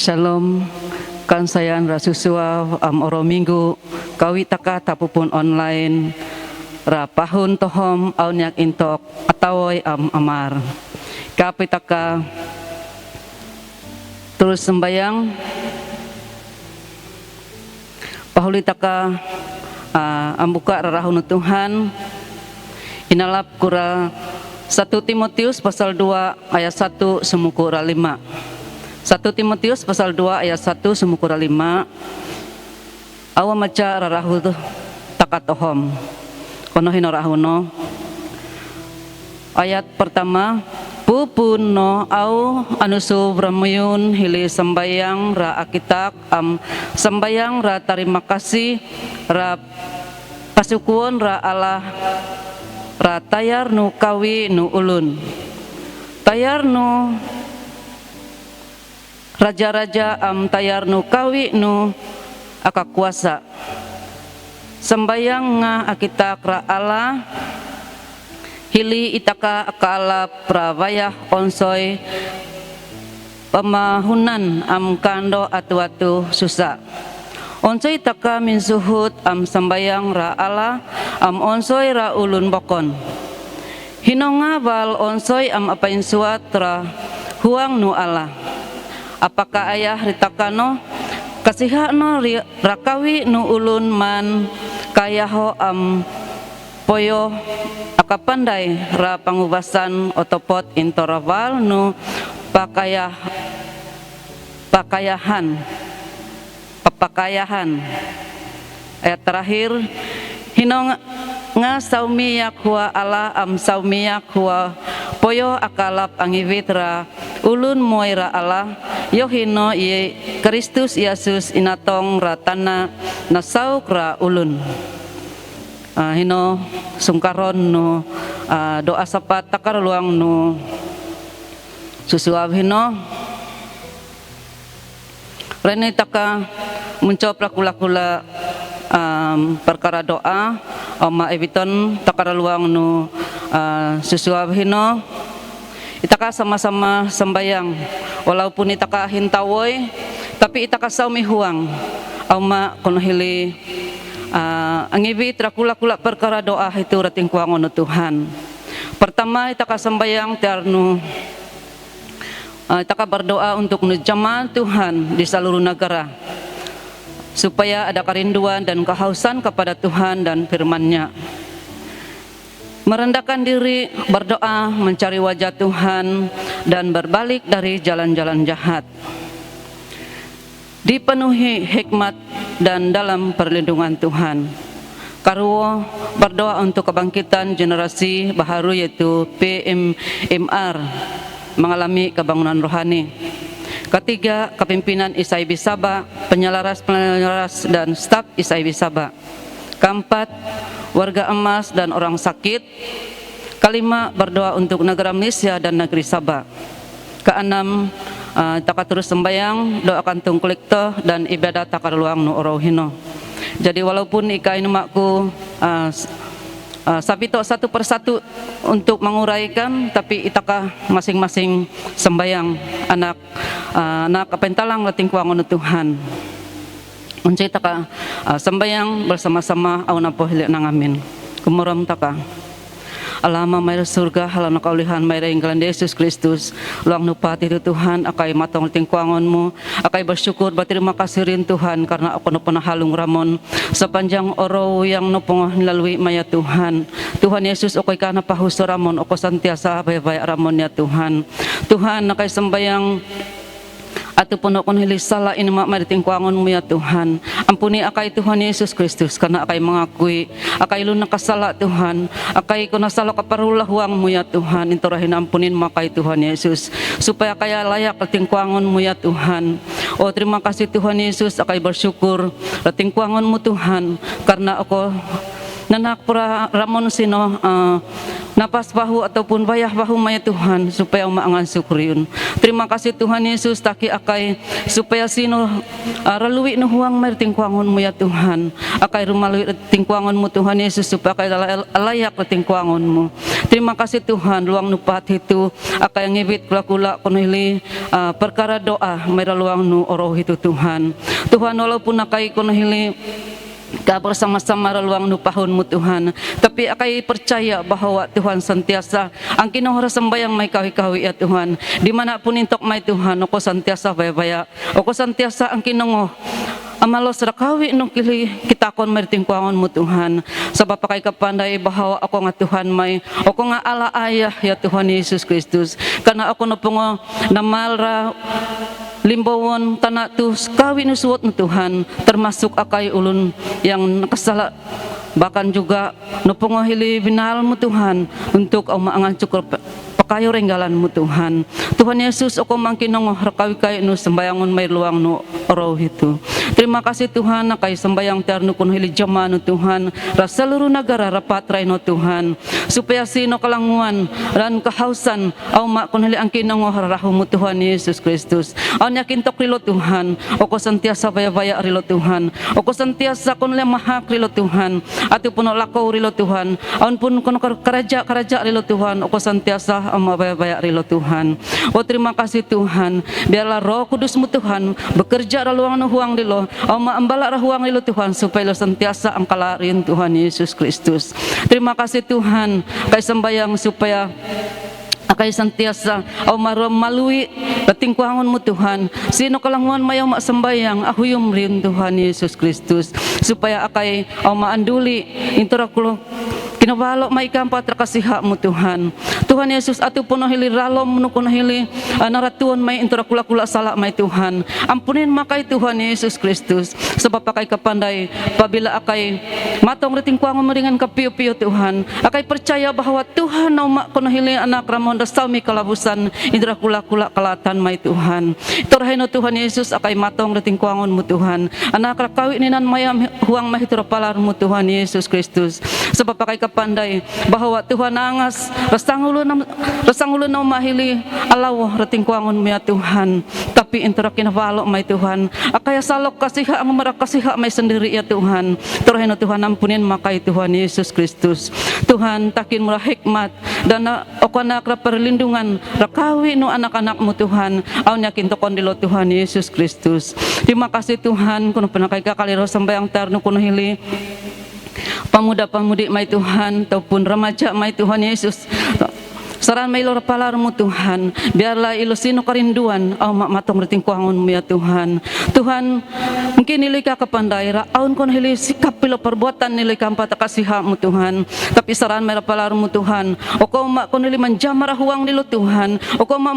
Shalom, kansayan rasusua oro minggu kawi taka tapupun online ra pahun tohom aunyak intok atawoy amar kapi taka terus sembayang pahuli taka ambuka rarahun Tuhan inalap kura 1 Timotius pasal 2 ayat 1 semukura 5. 1 Timotius pasal 2 ayat 1 semukura 5. Awa maca rarahu takatohom kono hinorahuno. Ayat pertama, pupuno au anusu bramuyun hili sembayang ra akitak sembayang ra terima kasih ra pasukuon ra Allah ra tayar nu kawi nu ulun tayar nu raja-raja tayar nu kawi nu aka kuasa sembayang nga akitak ra Allah hili itaka akala prawayah onsoy pemahunan kando atu-atu susah onsoy taka min suhut sembayang ra Allah onsoy ra ulun bokon hinonga bal onsoy apain suat ra huang nu Allah apakah ayah ritakano kasihano rakawi nu ulun man kayaho poyo akapandai ra pangubasan otopot intoraval nu papakayahan ayat terakhir hinong nga saumiyak huwa ala saumiyak huwa poyo akalap angivit ra ulun moira Allah yohino ye Kristus Yesus inatong ratana nasauk ra ulun hino sungkaron no doa sapat takar luang no susuab hino rene taka mencopra kula-kula perkara doa oma eviton takar luang no susuab hino itaka sama-sama sembayang walaupun itaka hintawoy tapi itaka saumi huang oma kono hili angibit rakula-kula perkara doa itu rating kuangon Tuhan. Pertama itaka sembayang tiarnu itaka berdoa untuk jamaah Tuhan di seluruh negara supaya ada kerinduan dan kehausan kepada Tuhan dan firman-Nya. Merendahkan diri, berdoa, mencari wajah Tuhan dan berbalik dari jalan-jalan jahat. Dipenuhi hikmat dan dalam perlindungan Tuhan. Karuo berdoa untuk kebangkitan generasi baharu yaitu PMR mengalami kebangunan rohani. Ketiga, kepimpinan Isai Bisaba, penyelaras dan staf Isai Bisaba. Keempat, warga emas dan orang sakit. Kelima, berdoa untuk negara Malaysia dan negeri Sabah. Keenam, taka terus sembayang, doakan tung kolektor dan ibadat takar luang nu orohino. Jadi walaupun ikai numakku sabito satu persatu untuk menguraikan, tapi itaka masing-masing sembayang anak kapentalang lating kuangon Tuhan. Uncay taka sembayang bersama-sama auna pohili nangamin. Kumuram taka. Alama mayra surga halana kaulihan mayra inggalan Yesus Kristus luang nupati itu Tuhan akai matong tingkuangonmu akai bersyukur berterima kasih rin Tuhan karena aku nu halung ramon sepanjang oro yang nupong lalui maya Tuhan Yesus akai kana pahuso ramon ako santiasa bay-bay ramon ya Tuhan akai sembayang ataupun akon hilisala ini mak mariting kuangonmu ya Tuhan ampuni akai Tuhan Yesus Kristus karena akai mengakui akai lu nakasala Tuhan akai kunasala kaparulah huangmu ya Tuhan inturahin ampunin makai Tuhan Yesus supaya kaya layak lating kuangonmu ya Tuhan oh terima kasih Tuhan Yesus akai bersyukur lating kuangonmu Tuhan karena aku nanak para ramon sino napas bahu ataupun bayah bahu maya Tuhan supaya umaangan syukriun. Terima kasih Tuhan Yesus taki akai supaya sino ralui no huang may tingkuangon mo ya Tuhan. Akai rumalui tingkuangon mo Tuhan Yesus supaya akai layak tingkuangon mo. Terima kasih Tuhan luang nupat itu akai ngibit kula-kula kunili perkara doa may luang nu oroh itu Tuhan. Tuhan walaupun akai kunili bersama-sama reluang nupahun mu Tuhan, tapi akai percaya bahwa Tuhan sentiasa ang kinohora sembayang may kawi-kawi ya Tuhan, dimanapun intok may Tuhan, ako sentiasa baya-baya, ako sentiasa ang kinongo amalos rakawi nung kili kita kon mertingkuangon mo Tuhan, sabab pakay kapandai bahwa ako nga Tuhan may, ako nga ala ayah ya Tuhan Yesus Kristus, karena ako na pungo namalra limbawon tanak tu kawin nusuot na Tuhan, termasuk akai ulun yang nakasala, bahkan juga nupungohili binal mo Tuhan untuk umaangan cukup pakayo renggalan mo Tuhan. Tuhan Yesus ako mangkinong rakawi kayo no sembayangon may luang no orow itu. Terima kasih Tuhan na kay sembayang terno kun hili jama no Tuhan, rasa seluruh negara rapat ray no Tuhan, supaya sino kalanguan ran kahausan aw ma kun hili ang kinong rarahu mo Tuhan Yesus Kristus. Aw nyakintok rilo Tuhan, ako santiasa baya-baya rilo Tuhan, ako santiasa kun hili mahak rilo Tuhan, atupun lakaw rilo Tuhan, aun pun kun karaja rilo Tuhan, ako santiasa mabaya-baya rilo Tuhan. O terima kasih Tuhan, biarlah Roh Kudus mo Tuhan bekerja raluang no huang rilo, aw maambala rahuang rilo Tuhan, supaya lo sentiasa ang kalarin Tuhan Yesus Kristus. Terima kasih Tuhan kay sembayang supaya akay santiasa aw malui patingkuangon mo Tuhan, sino kalanguan mayaw masambayang ahuyom rin Tuhan Yesus Kristus, supaya akay aw maanduli interakulo kinabalo may kampat rakasiha mo Tuhan. Tuhan Yesus atu puno hili ralom no kuno hili naratuon may inturakula-kula sala may Tuhan. Ampunin makay Tuhan Yesus Kristus, sebab akay kapanday pabila akay matong ritingkuangon mo ringan kapiyo-piyo Tuhan, akay percaya bahwa Tuhan na kuno hili anak ramon dasaw mi kalabusan inturakula-kula kalatan may Tuhan. Itorahay no Tuhan Yesus akay matong ritingkuangon mo Tuhan, anak rakawi ninan mayam huang mahiturapalar mo Tuhan Yesus Kristus, sebab akay pandai bahwa Tuhan angas rasangulo na umahili alaw ratingkuangon mo ya Tuhan, tapi intera kinabalo may Tuhan akaya salok kasiha ang marakasiha may sendiri ya Tuhan. Turahin no Tuhan ampunin makay Tuhan Yesus Kristus. Tuhan takin mo hikmat dan ako anak perlindungan rakawi no anak-anak mo Tuhan, aw nyakin tokon dilo Tuhan Yesus Kristus. Terima kasih Tuhan kuno penakay kakaliro sambayang tarno kuno hili pamuda-pamudi may Tuhan, ataupun remaja may Tuhan Yesus, saran may lor palar mo Tuhan, biarlah ilusino karinduan aw matong ritingkuangon mo ya Tuhan. Tuhan mungkin nilai ka kapanday raon kon hili sikap pilo perbuatan nilai kampat kasiha mo Tuhan, tapi saran may palar mo Tuhan, o ko ma kon hili manjamara huang nilo Tuhan, o ko ma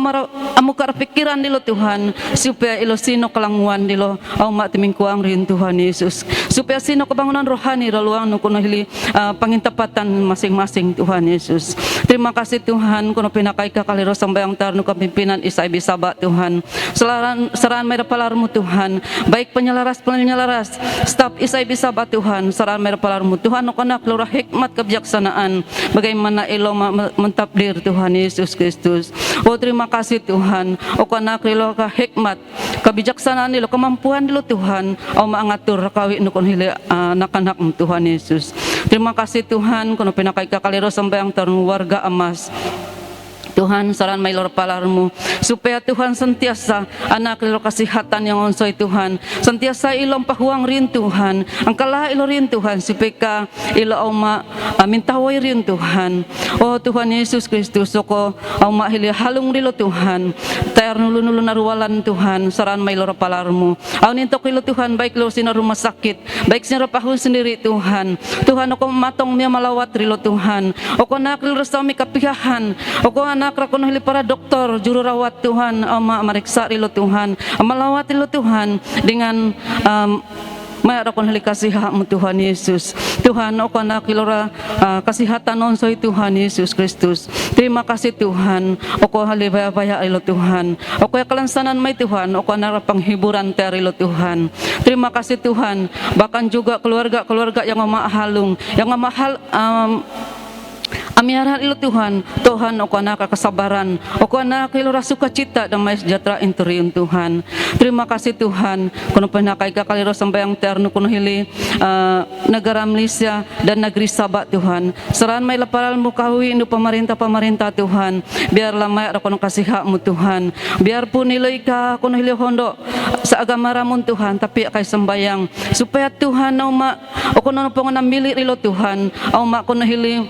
amukar pikiran nilo Tuhan, supaya ilusino kalanguan nilo aw matimingkuang rin Tuhan Yesus, supaya sino kabangunan rohani raluang no kon hili pangintapatan masing-masing Tuhan Yesus. Terima kasih Tuhan kuno pinakay kakaliro sambayang tarno kapimpinan isay bisaba Tuhan, saran may palar mo Tuhan, baik penyelaras staf isay bisaba Tuhan, saran may palar mo Tuhan, o kanak lura hikmat kebijaksanaan bagaimana ilo mentapdir Tuhan Yesus Kristus. O terima kasih Tuhan, o kanak ilo ka hikmat kebijaksanaan ilo kemampuan ilo Tuhan, o maangatur rakawi no kon hili anak-anak mo Tuhan Yesus. Terima kasih Tuhan kuno pinakay kakaliro sambayang tarno warga Amas Tuhan, saran may lor palarmu, supaya Tuhan sentiasa anak ilo kasihatan yang onsoy Tuhan, sentiasa ilong pahuang rin Tuhan, ang kala ilo rin Tuhan, supaya ilo auma mintaway rin Tuhan. O Tuhan Yesus Kristus, ko auma hili halong rilo Tuhan, tayar nulunulun naruwalan Tuhan, saran may lor palarmu, aw nintok ilo Tuhan, baik lo sino rumah sakit, baik sino pahun sendiri Tuhan. Tuhan, ako matong miya malawat rilo Tuhan, ako nakil rasaw mi kapihahan, ako anak rakon hili para doktor juru rawat Tuhan, mariksa rilo Tuhan, malawat rilo Tuhan dengan may rakon hili kasiha mo Tuhan Yesus. Tuhan, o kana kilora kasihatan onsoy Tuhan Yesus Kristus. Terima kasih Tuhan, o ko halibaya-baya ilo Tuhan. O ko kalansanan may Tuhan, o kana panghiburan teri ilo Tuhan. Terima kasih Tuhan, bahkan juga keluarga-keluarga yang memahalung, yang memahal amiarhan ilo Tuhan, Tuhan o kana kesabaran, o kana kilora sukacita damai sejahtera interiun Tuhan. Terima kasih Tuhan, kuno penakai kakaliro sambayang terno kuno hili negara Malaysia dan negeri Sabah Tuhan. Serahan may laparal mo kawi ino pemerintah Tuhan. Biarlah may kuno kasih hakmu Tuhan. Biarpun nilai ka kuno hili hondo sa agama ramon Tuhan, tapi kay sambayang supaya Tuhan o kuno pong namili rilo Tuhan, kuno hili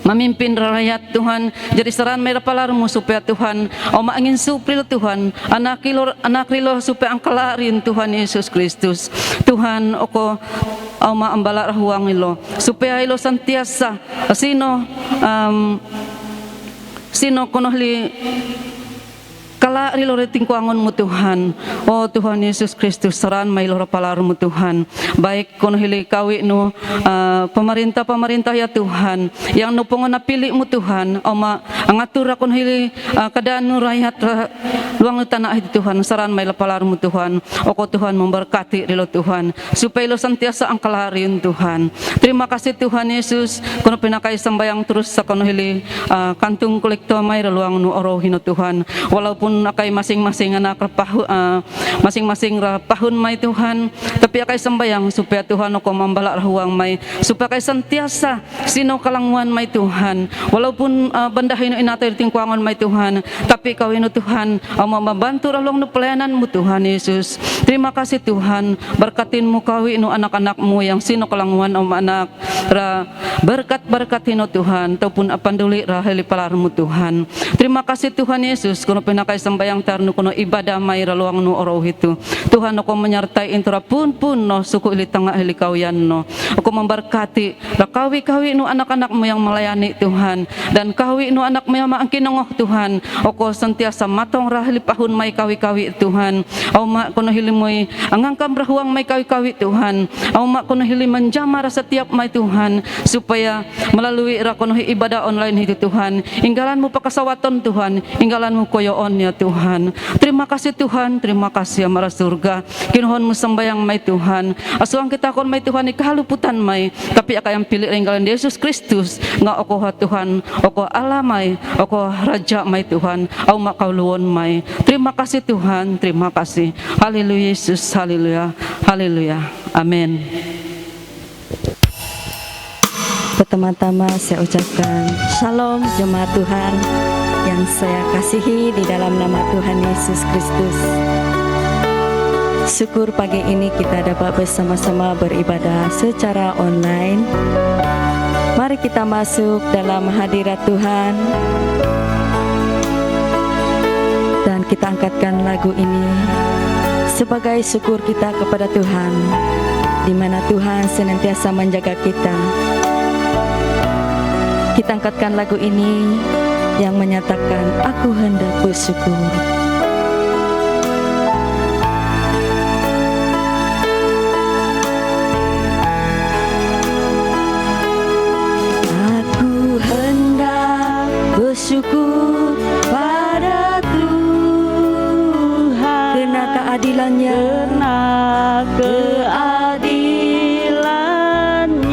mamimpin rakyat Tuhan. Jadi serahan may rapalarmu supaya Tuhan maangin supril Tuhan anak rilo supaya ang kalarin Tuhan Yesus Kristus. Tuhan oko maambala rahuang ilo supaya ilo santiasa sino konohli kala rilo reting kuangon mo Tuhan. O Tuhan Yesus Kristus, saran may lora palaro mo Tuhan. Baik kono hili kawi no pemerintah ya Tuhan, yang no pongo napili mo Tuhan, o angatura kono hili kadaan no rakyat luang tanah itu Tuhan. Saran may lapalaro mo Tuhan. O ko Tuhan memberkati rilo Tuhan, supaya lo santiasa ang kalarin Tuhan. Terima kasih Tuhan Yesus, kono pinakay sambayang terus sa kono hili kantung kolekto may luang no orohin no Tuhan. Walaupun akay masing-masing anak masing-masing rapahon may Tuhan, tapi akay sambayang supaya Tuhan ako mambala rahuang may, supaya kay santiasa sino kalangwan may Tuhan, walaupun bandahin no inatoy tingkuangon may Tuhan, tapi kawin no Tuhan ang mabantu rahulong no pelayanan mo Tuhan Yesus. Terima kasih Tuhan, berkatin mo kawin no anak-anak mo yang sino kalangwan anak berkat-berkatin no Tuhan, taupun apanduli raheli palar mo Tuhan. Terima kasih Tuhan Yesus, kuno pinakay sambayang tarno kuno ibadah may raluang no orow hito. Tuhan ako menyertai intura pun no suku ili tanga hilikawian no. Ako memberkati kawi no anak-anak mo yang melayani Tuhan, dan kawi no anak mo yang maangkinongoh Tuhan. Ako sentiasa matong rahili pahun may kawi-kawi Tuhan. Aw ma kuno hilimoy angangkam rahuang may kawi-kawi Tuhan. Aw ma kuno hili menjamar setiap may Tuhan, supaya melalui ra kuno ibadah online hito Tuhan. Inggalan mo pakasawaton Tuhan, inggalan mo koyoon ya Tuhan. Terima kasih Tuhan, terima kasih ya Mara surga. Kinuhon mo sambayang may Tuhan. Asuang kita kon may Tuhan ikahaluputan may, tapi akayang pili ringgalan Yesus Kristus nga oko ha Tuhan, oko alamay, oko raja may Tuhan, au makauluon may. Terima kasih Tuhan, terima kasih. Haleluya Yesus, haleluya, haleluya. Amin. Pertama-tama saya ucapkan Shalom jemaat Tuhan yang saya kasihi di dalam nama Tuhan Yesus Kristus. Syukur pagi ini kita dapat bersama-sama beribadah secara online. Mari kita masuk dalam hadirat Tuhan dan kita angkatkan lagu ini sebagai syukur kita kepada Tuhan, di mana Tuhan senantiasa menjaga kita. Kita angkatkan lagu ini yang menyatakan aku hendak bersyukur. Aku hendak bersyukur pada Tuhan karena keadilannya,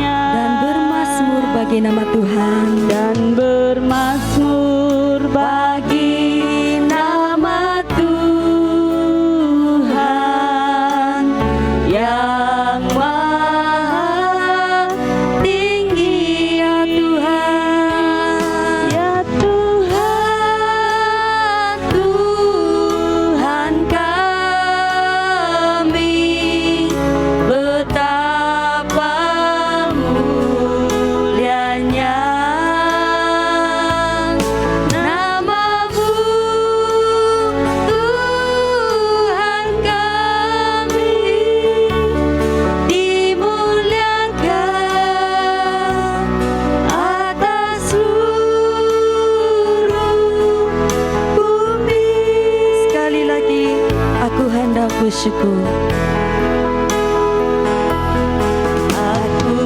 dan bermazmur bagi nama Tuhan, dan bermazmur bagi nama Tuhan yang maha tinggi. Ya Tuhan, ya Tuhan, Tuhan kami, betapa mulianya namamu, Tuhan kami, dimuliakan atas seluruh bumi. sekali lagi aku hendak bersyukur. Aku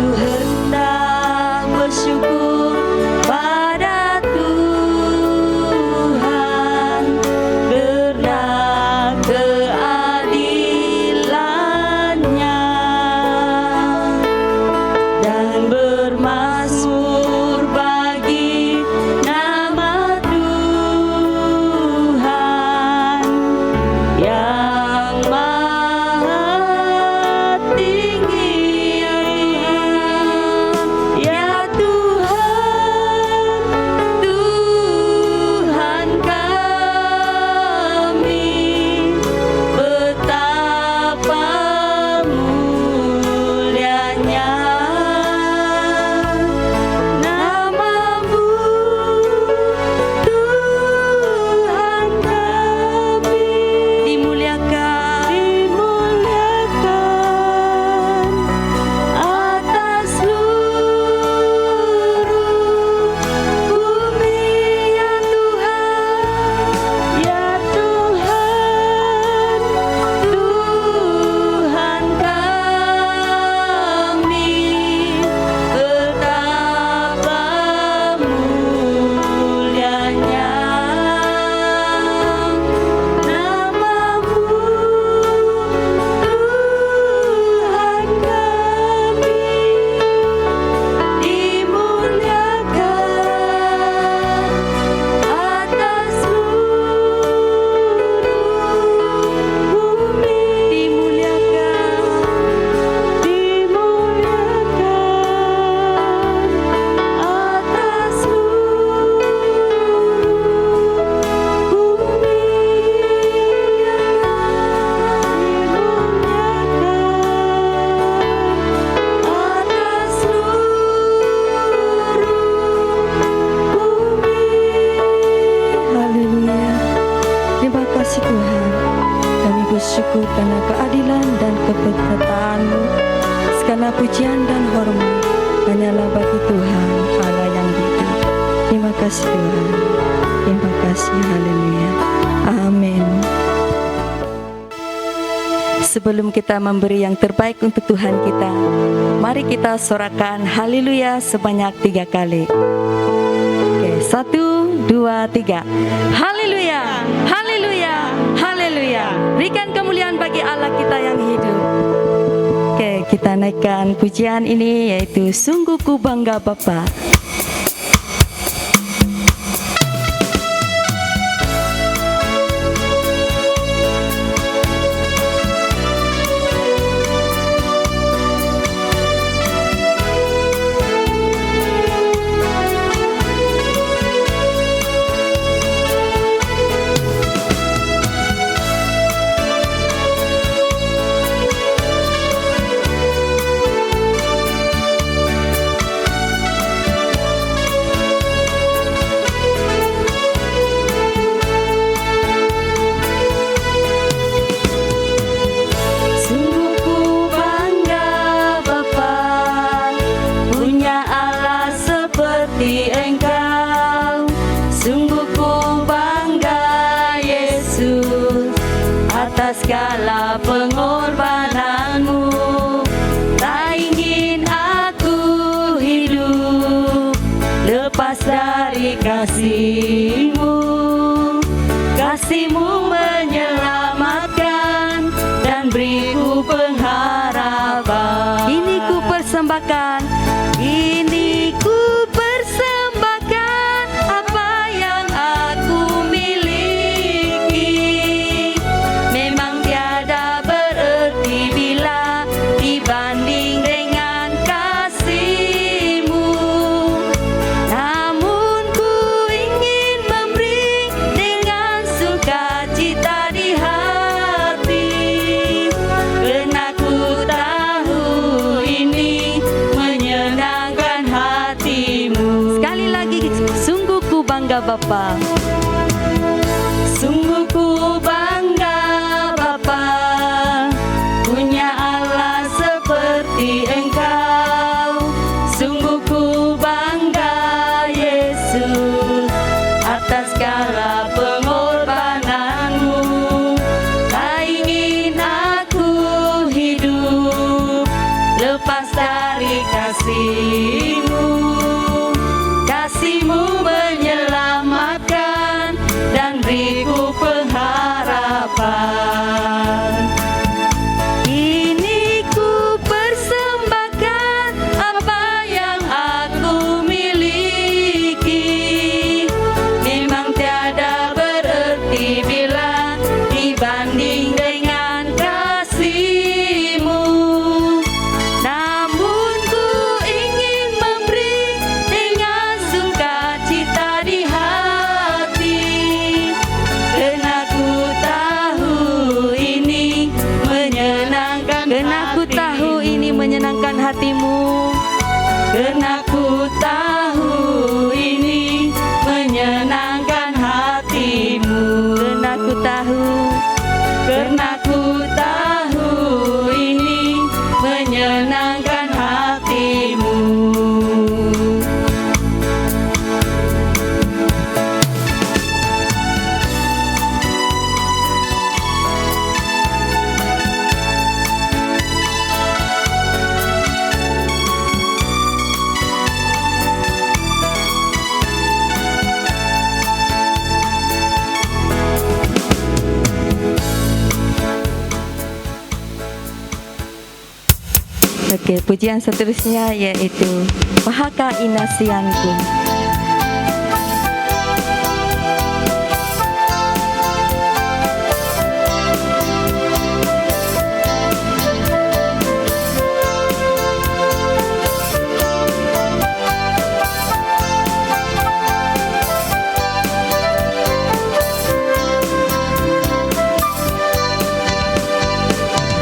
Karena pujian dan hormat hanyalah bagi Tuhan Allah yang hidup. Terima kasih Tuhan. Terima kasih. Haleluya. Amin. Sebelum kita memberi yang terbaik untuk Tuhan kita, mari kita sorakan haleluya sebanyak 3 kali. Oke, 1, 2, 3. Haleluya, haleluya, haleluya. Berikan kemuliaan bagi Allah kita yang hidup. Oke, kita naikkan pujian ini, yaitu Sungguh Ku Bangga Bapa. Segala pengorbananmu, tak ingin aku hidup lepas dari kasih-Mu. Kasih-Mu menyelamatkan dan beriku pengharapan. Ini ku persembahkan, ini ku persembahkan apa yang aku miliki. Memang tiada bererti bila dibanding dengan kasih-Mu. Namun ku ingin memberi dengan sukacita di hati, karena ku tahu ini menyenangkan hati-Mu. Sekali lagi, sungguh ku bangga Bapa. Sungguh ku bangga Bapa, punya Allah seperti Engkau. Sungguh ku bangga Yesus atas segala pengorbananmu. Tak ingin aku hidup lepas dari kasih-Mu. Kasih-Mu menyelamatkan dan beriku pengharapan. Ini ku persembahkan apa yang aku miliki. Memang tiada bererti bila dibanding dengan kasih-Mu. Namun ku ingin memberi dengan sukacita di hati, karena ku tahu ini menyenangkan. Karena ku tahu ini menyenangkan hati-Mu. Karena ku tahu ini menyenangkan hati-Mu. Karena ku tahu. Karena ku tahu ini menyenangkan hati-Mu. Oke, pujian seterusnya yaitu Mahaka Inasianku.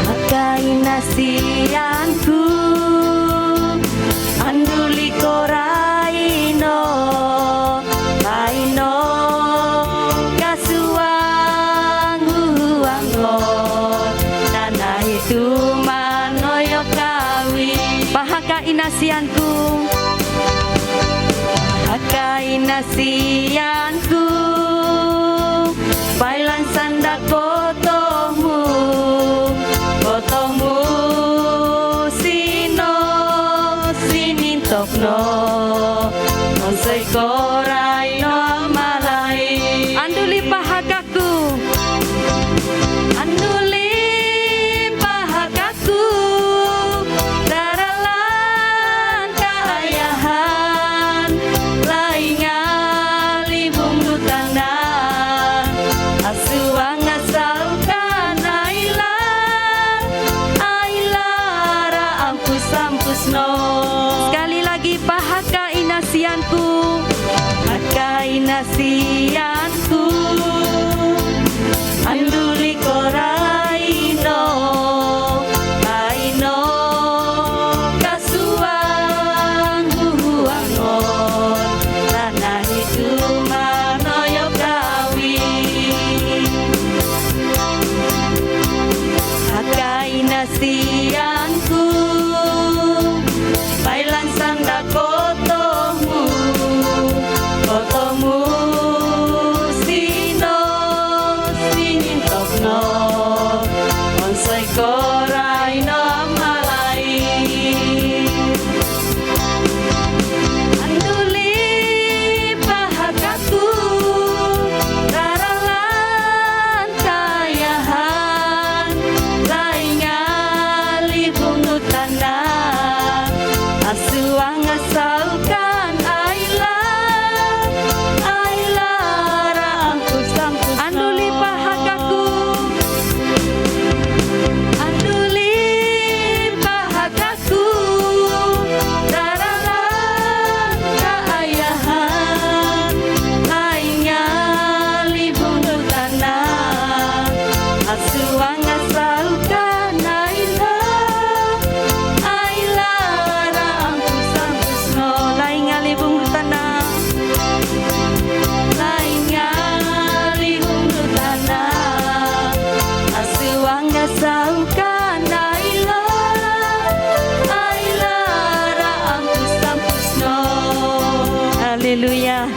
Mahaka Inasianku, anduli koraino, kaino, kasuang huangot, tanah itu manoyo kawi, inasianku, pakai inasianku, bailan sanda kotomu, kotomu sino sinintokno, onsoi korai no malai. Anduli pahagaku, anduli pahagaku, daralan kaayahan, lainga libung nutana, asuang asalkan aila, ailara ampus no. Sekali lagi pahaka inasianku, pahaka inasianku, anduli koraino, aino kasuang huangon, tanah itu manoyo kawi, pakai nasianku, bailan sanda kotomu, kotomu sino sinintokno, onsoi korai no malai. Anduli pahagaku, daralan kayahan, lainga libung nutana, asuang asalkan aila, ailara ampus anduli pahagaku, anduli pahagaku, daralan kaayahan, lainnya libung nutana, asuang asalkan aila, ailara ampus no, lainnya libung nutana, lainnya libung nutana, asuang asalkan aila, ailara ampus no. Haleluya.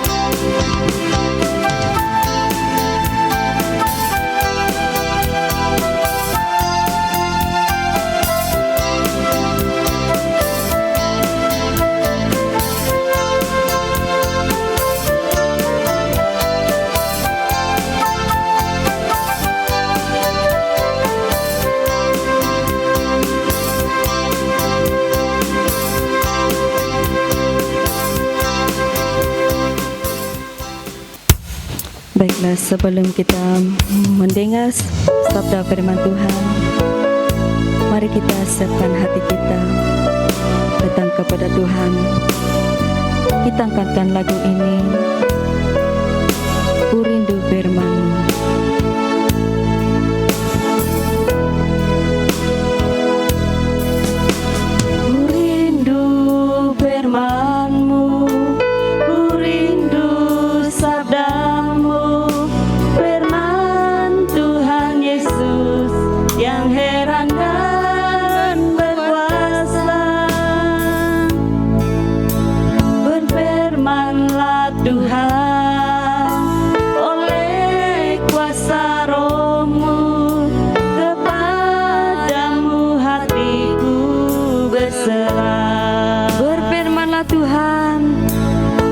Baiklah, sebelum kita mendengar sabda firman Tuhan, mari kita siapkan hati kita datang kepada Tuhan. Kita angkatkan lagu ini, Ku Rindu Firman-Mu. Ku rindu firman-Mu, ku rindu sabda-Mu, firman Tuhan Yesus yang heran dan berkuasa. Berfirmanlah Tuhan oleh kuasa Roh-Mu, kepadamu hatiku berserah. Berfirmanlah Tuhan,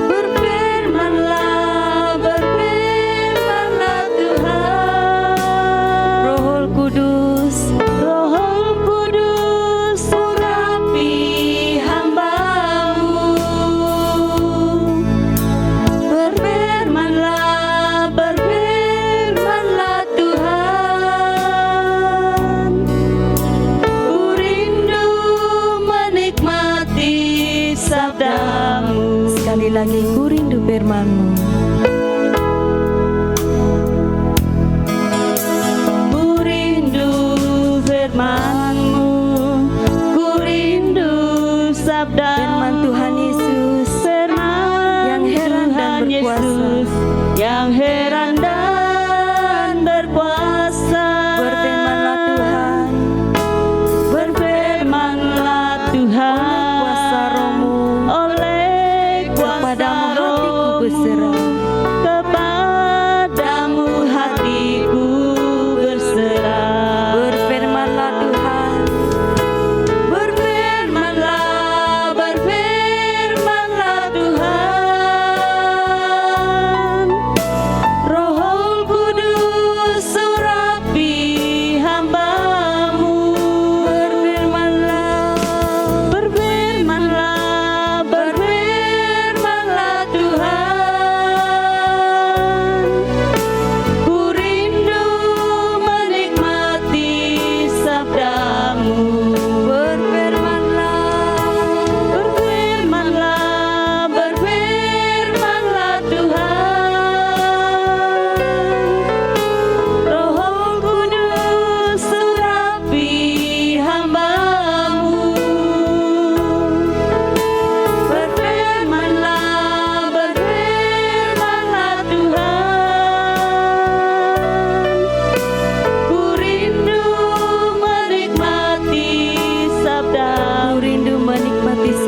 berfirmanlah, berfirmanlah Tuhan. Roh Kudus, Roh Kudus, urapi hamba-Mu. Berfirmanlah, berfirmanlah Tuhan. Ku rindu menikmati sabda-Mu. Sekali lagi, ku rindu firman-Mu. Ku rindu firman-Mu, ku rindu sabda firman Tuhan Yesus, firman yang heran dan berkuasa, yang heran dan berkuasa. Berfirmanlah Tuhan, berfirmanlah Tuhan,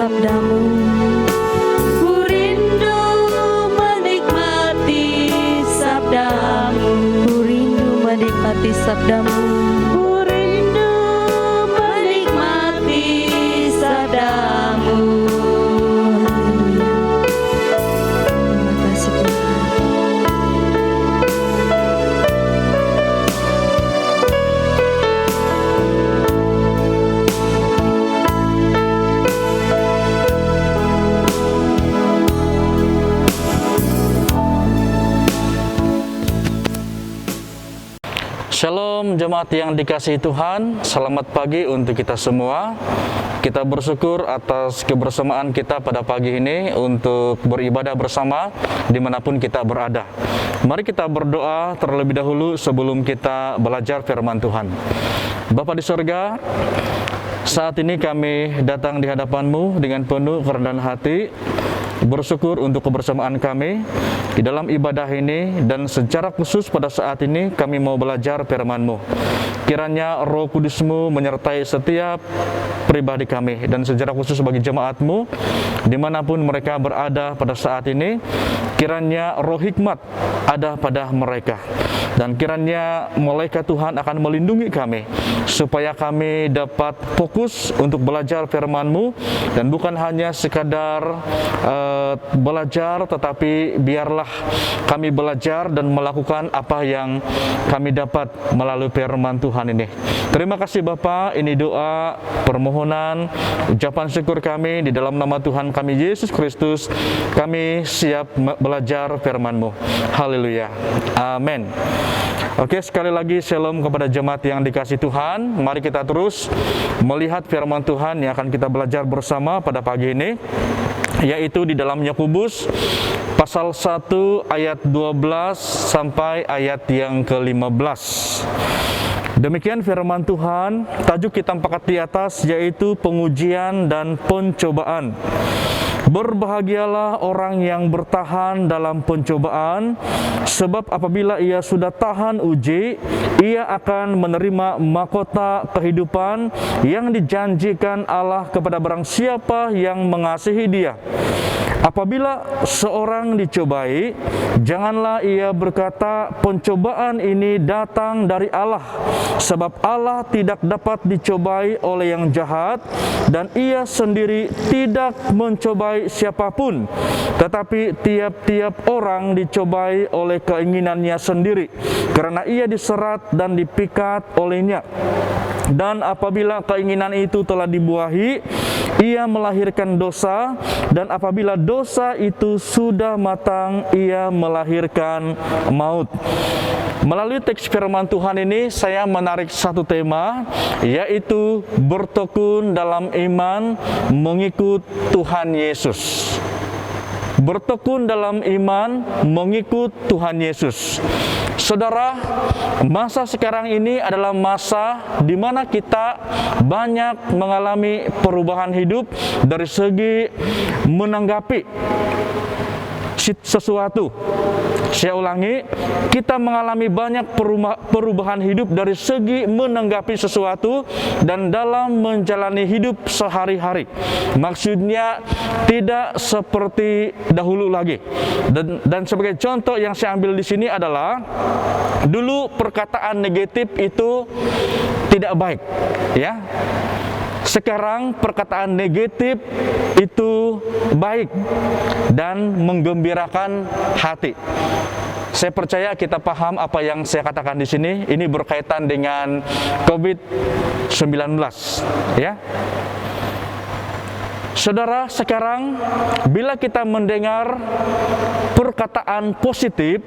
sabdamu. Ku rindu menikmati sabdamu. Ku rindu menikmati sabdamu. Ku rindu menikmati sabdamu. Haleluya. Terima kasih Tuhan. Shalom jemaat yang dikasihi Tuhan, selamat pagi untuk kita semua. Kita bersyukur atas kebersamaan kita pada pagi ini untuk beribadah bersama dimanapun kita berada. Mari kita berdoa terlebih dahulu sebelum kita belajar firman Tuhan. Bapa di sorga, saat ini kami datang di hadapan-Mu dengan penuh kerendahan hati, bersyukur untuk kebersamaan kami di dalam ibadah ini, dan secara khusus pada saat ini kami mau belajar firman-Mu. Kiranya Roh Kudus-Mu menyertai setiap pribadi kami, dan secara khusus bagi jemaat-Mu dimanapun mereka berada pada saat ini, kiranya roh hikmat ada pada mereka, dan kiranya malaikat Tuhan akan melindungi kami supaya kami dapat fokus untuk belajar firman-Mu, dan bukan hanya sekadar belajar, tetapi biarlah kami belajar dan melakukan apa yang kami dapat melalui firman Tuhan ini. Terima kasih Bapa, ini doa, permohonan, ucapan syukur kami di dalam nama Tuhan kami Yesus Kristus. Kami siap belajar firman-Mu. Haleluya. Amin. Oke, sekali lagi shalom kepada jemaat yang dikasihi Tuhan. Mari kita terus melihat firman Tuhan yang akan kita belajar bersama pada pagi ini, yaitu di dalam Yakobus pasal 1 ayat 12 sampai ayat yang ke-15. Demikian firman Tuhan. Tajuk kita angkat di atas yaitu pengujian dan pencobaan. Berbahagialah orang yang bertahan dalam pencobaan, sebab apabila ia sudah tahan uji, ia akan menerima mahkota kehidupan yang dijanjikan Allah kepada barang siapa yang mengasihi Dia. Apabila seorang dicobai, janganlah ia berkata, pencobaan ini datang dari Allah, sebab Allah tidak dapat dicobai oleh yang jahat, dan ia sendiri tidak mencobai siapapun, tetapi tiap-tiap orang dicobai oleh keinginannya sendiri, karena ia diserat dan dipikat olehnya. Dan apabila keinginan itu telah dibuahi, ia melahirkan dosa, dan apabila dosa itu sudah matang, ia melahirkan maut. Melalui teks firman Tuhan ini, saya menarik satu tema, yaitu bertekun dalam iman mengikut Tuhan Yesus. Bertekun dalam iman mengikut Tuhan Yesus. Saudara, masa sekarang ini adalah masa di mana kita banyak mengalami perubahan hidup dari segi menanggapi sesuatu. Saya ulangi, kita mengalami banyak perubahan hidup dari segi menanggapi sesuatu dan dalam menjalani hidup sehari-hari. Maksudnya tidak seperti dahulu lagi. Dan sebagai contoh yang saya ambil di sini adalah, dulu perkataan negatif itu tidak baik, ya. Sekarang perkataan negatif itu baik dan menggembirakan hati. Saya percaya kita paham apa yang saya katakan di sini. Ini berkaitan dengan COVID-19, ya. Saudara, sekarang bila kita mendengar perkataan positif,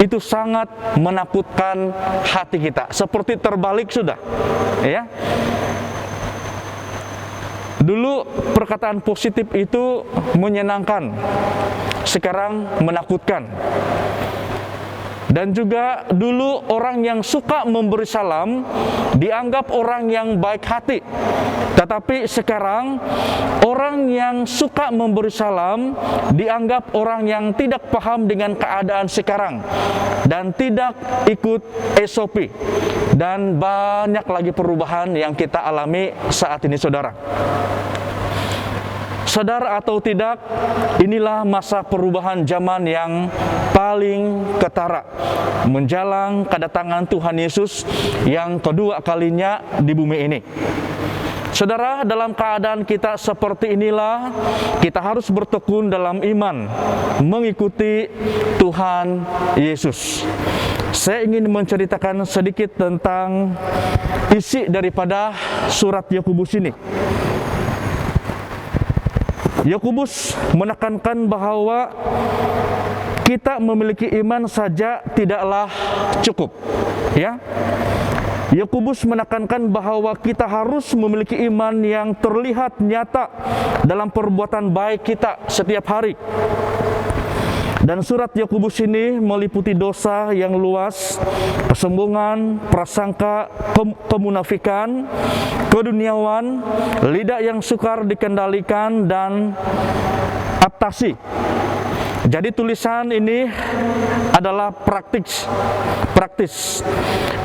itu sangat menakutkan hati kita. Seperti terbalik sudah, ya. Dulu perkataan positif itu menyenangkan, sekarang menakutkan. Dan juga dulu orang yang suka memberi salam dianggap orang yang baik hati. Tetapi sekarang orang yang suka memberi salam dianggap orang yang tidak paham dengan keadaan sekarang dan tidak ikut SOP. Dan banyak lagi perubahan yang kita alami saat ini, saudara. Sadar atau tidak, inilah masa perubahan zaman yang paling ketara menjelang kedatangan Tuhan Yesus yang kedua kalinya di bumi ini. Saudara, dalam keadaan kita seperti inilah, kita harus bertekun dalam iman, mengikuti Tuhan Yesus. Saya ingin menceritakan sedikit tentang isi daripada surat Yakobus ini. Yakobus menekankan bahwa kita memiliki iman saja tidaklah cukup, ya. Yakobus menekankan bahwa kita harus memiliki iman yang terlihat nyata dalam perbuatan baik kita setiap hari. Dan surat Yakobus ini meliputi dosa yang luas, kesombongan, prasangka, kemunafikan, keduniawan, lidah yang sukar dikendalikan, dan aptasi. Jadi tulisan ini adalah praktis.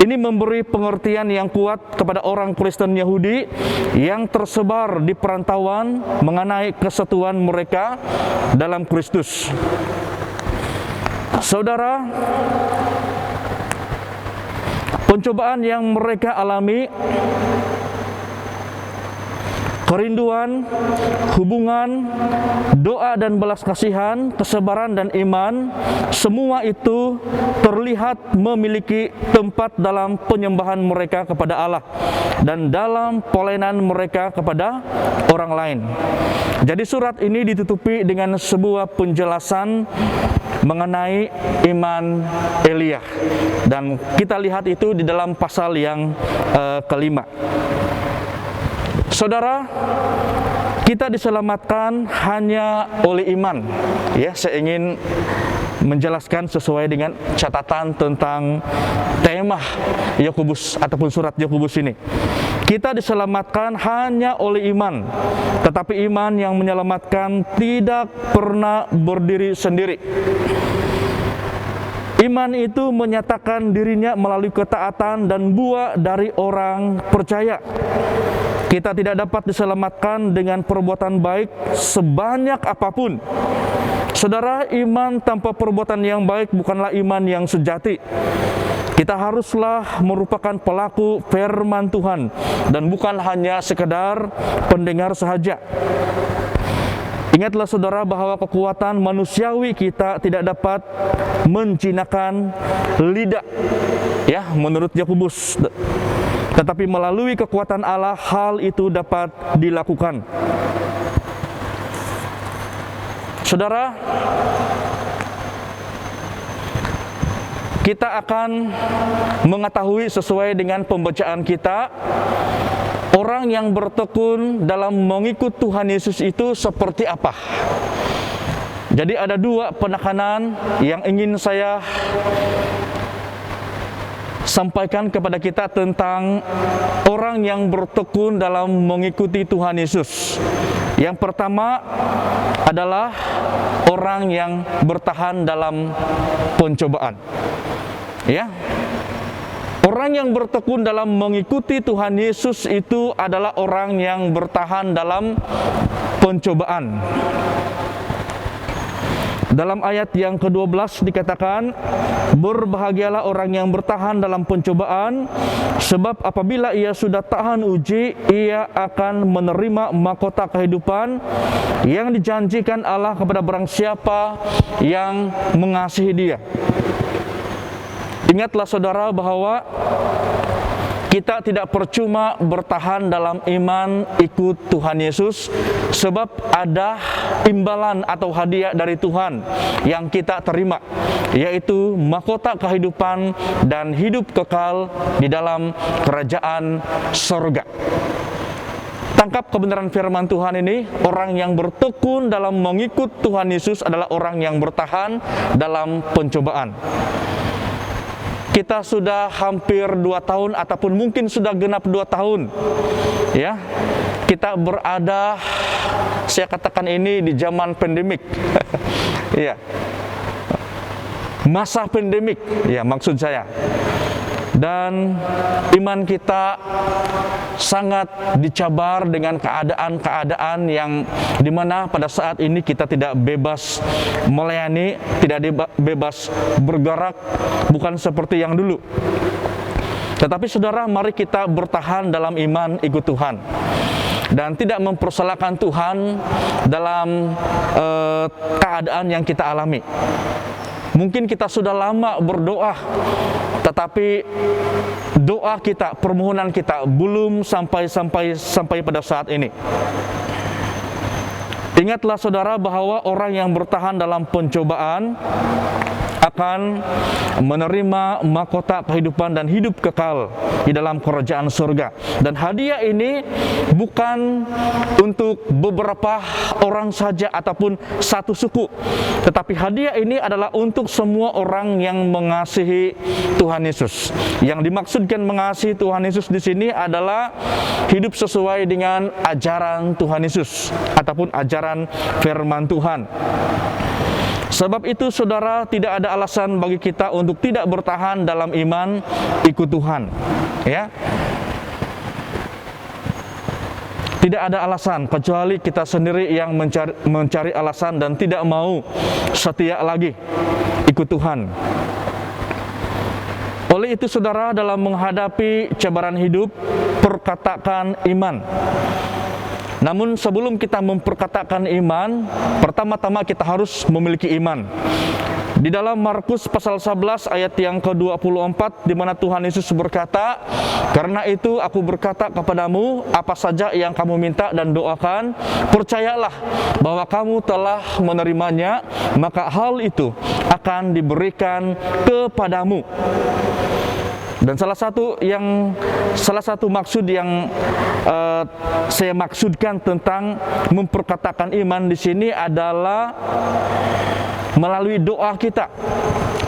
Ini memberi pengertian yang kuat kepada orang Kristen Yahudi yang tersebar di perantauan mengenai kesatuan mereka dalam Kristus. Saudara, pencobaan yang mereka alami, kerinduan, hubungan, doa dan belas kasihan, kesabaran dan iman, semua itu terlihat memiliki tempat dalam penyembahan mereka kepada Allah dan dalam pelayanan mereka kepada orang lain. Jadi surat ini ditutupi dengan sebuah penjelasan mengenai iman Elia, dan kita lihat itu di dalam pasal yang kelima. Saudara, kita diselamatkan hanya oleh iman. Ya, saya ingin menjelaskan sesuai dengan catatan tentang tema Yakobus ataupun surat Yakobus ini. Kita diselamatkan hanya oleh iman, tetapi iman yang menyelamatkan tidak pernah berdiri sendiri. Iman itu menyatakan dirinya melalui ketaatan dan buah dari orang percaya. Kita tidak dapat diselamatkan dengan perbuatan baik sebanyak apapun. Saudara, iman tanpa perbuatan yang baik bukanlah iman yang sejati. Kita haruslah merupakan pelaku firman Tuhan dan bukan hanya sekedar pendengar sahaja. Ingatlah saudara bahwa kekuatan manusiawi kita tidak dapat menjinakkan lidah, ya, menurut Yakobus. Tetapi melalui kekuatan Allah hal itu dapat dilakukan. Saudara, kita akan mengetahui sesuai dengan pembacaan kita, orang yang bertekun dalam mengikut Tuhan Yesus itu seperti apa. Jadi ada dua penekanan yang ingin saya sampaikan kepada kita tentang orang yang bertekun dalam mengikuti Tuhan Yesus. Yang pertama adalah orang yang bertahan dalam pencobaan. Ya. Orang yang bertekun dalam mengikuti Tuhan Yesus itu adalah orang yang bertahan dalam pencobaan. Dalam ayat yang ke-12 dikatakan, berbahagialah orang yang bertahan dalam pencobaan, sebab apabila ia sudah tahan uji, ia akan menerima mahkota kehidupan yang dijanjikan Allah kepada barang siapa yang mengasihi Dia. Ingatlah saudara bahwa kita tidak percuma bertahan dalam iman ikut Tuhan Yesus, sebab ada imbalan atau hadiah dari Tuhan yang kita terima, yaitu mahkota kehidupan dan hidup kekal di dalam kerajaan surga. Tangkap kebenaran firman Tuhan ini, orang yang bertekun dalam mengikut Tuhan Yesus adalah orang yang bertahan dalam pencobaan. Kita sudah hampir 2 tahun ataupun mungkin sudah genap 2 tahun, ya. Kita berada, saya katakan ini di zaman pandemik, ya. Masa pandemik, ya maksud saya. dan iman kita sangat dicabar dengan keadaan-keadaan yang dimana pada saat ini kita tidak bebas melayani, tidak bebas bergerak, bukan seperti yang dulu. Tetapi saudara, mari kita bertahan dalam iman ikut Tuhan dan tidak mempersalahkan Tuhan dalam keadaan yang kita alami. Mungkin kita sudah lama berdoa, tetapi doa kita, permohonan kita belum sampai pada saat ini. Ingatlah saudara bahwa orang yang bertahan dalam pencobaan akan menerima mahkota kehidupan dan hidup kekal di dalam kerajaan surga. Dan hadiah ini bukan untuk beberapa orang saja ataupun satu suku, tetapi hadiah ini adalah untuk semua orang yang mengasihi Tuhan Yesus. Yang dimaksudkan mengasihi Tuhan Yesus di sini adalah hidup sesuai dengan ajaran Tuhan Yesus ataupun ajaran firman Tuhan. Sebab itu saudara, tidak ada alasan bagi kita untuk tidak bertahan dalam iman ikut Tuhan, ya. Tidak ada alasan kecuali kita sendiri yang mencari alasan dan tidak mau setia lagi ikut Tuhan. Oleh itu saudara, dalam menghadapi cabaran hidup, perkatakan iman. Namun sebelum kita memperkatakan iman, pertama-tama kita harus memiliki iman. Di dalam Markus pasal 11 ayat yang ke-24, di mana Tuhan Yesus berkata, "Karena itu aku berkata kepadamu, apa saja yang kamu minta dan doakan, percayalah bahwa kamu telah menerimanya, maka hal itu akan diberikan kepadamu." Dan salah satu maksud yang saya maksudkan tentang memperkatakan iman di sini adalah melalui doa kita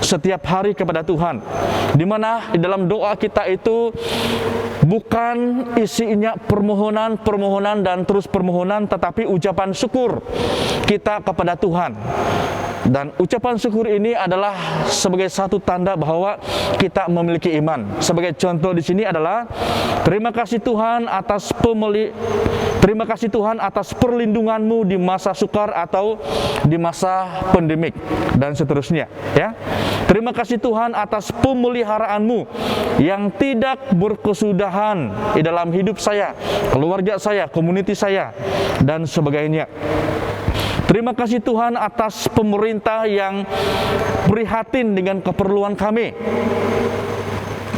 setiap hari kepada Tuhan, di mana di dalam doa kita itu bukan isinya permohonan dan terus permohonan, tetapi ucapan syukur kita kepada Tuhan. Dan ucapan syukur ini adalah sebagai satu tanda bahwa kita memiliki iman. Sebagai contoh di sini adalah terima kasih Tuhan atas perlindunganmu di masa sukar atau di masa pandemik dan seterusnya, ya. Terima kasih Tuhan atas pemeliharaanmu yang tidak berkesudahan di dalam hidup saya, keluarga saya, komuniti saya, dan sebagainya. Terima kasih Tuhan atas pemerintah yang prihatin dengan keperluan kami.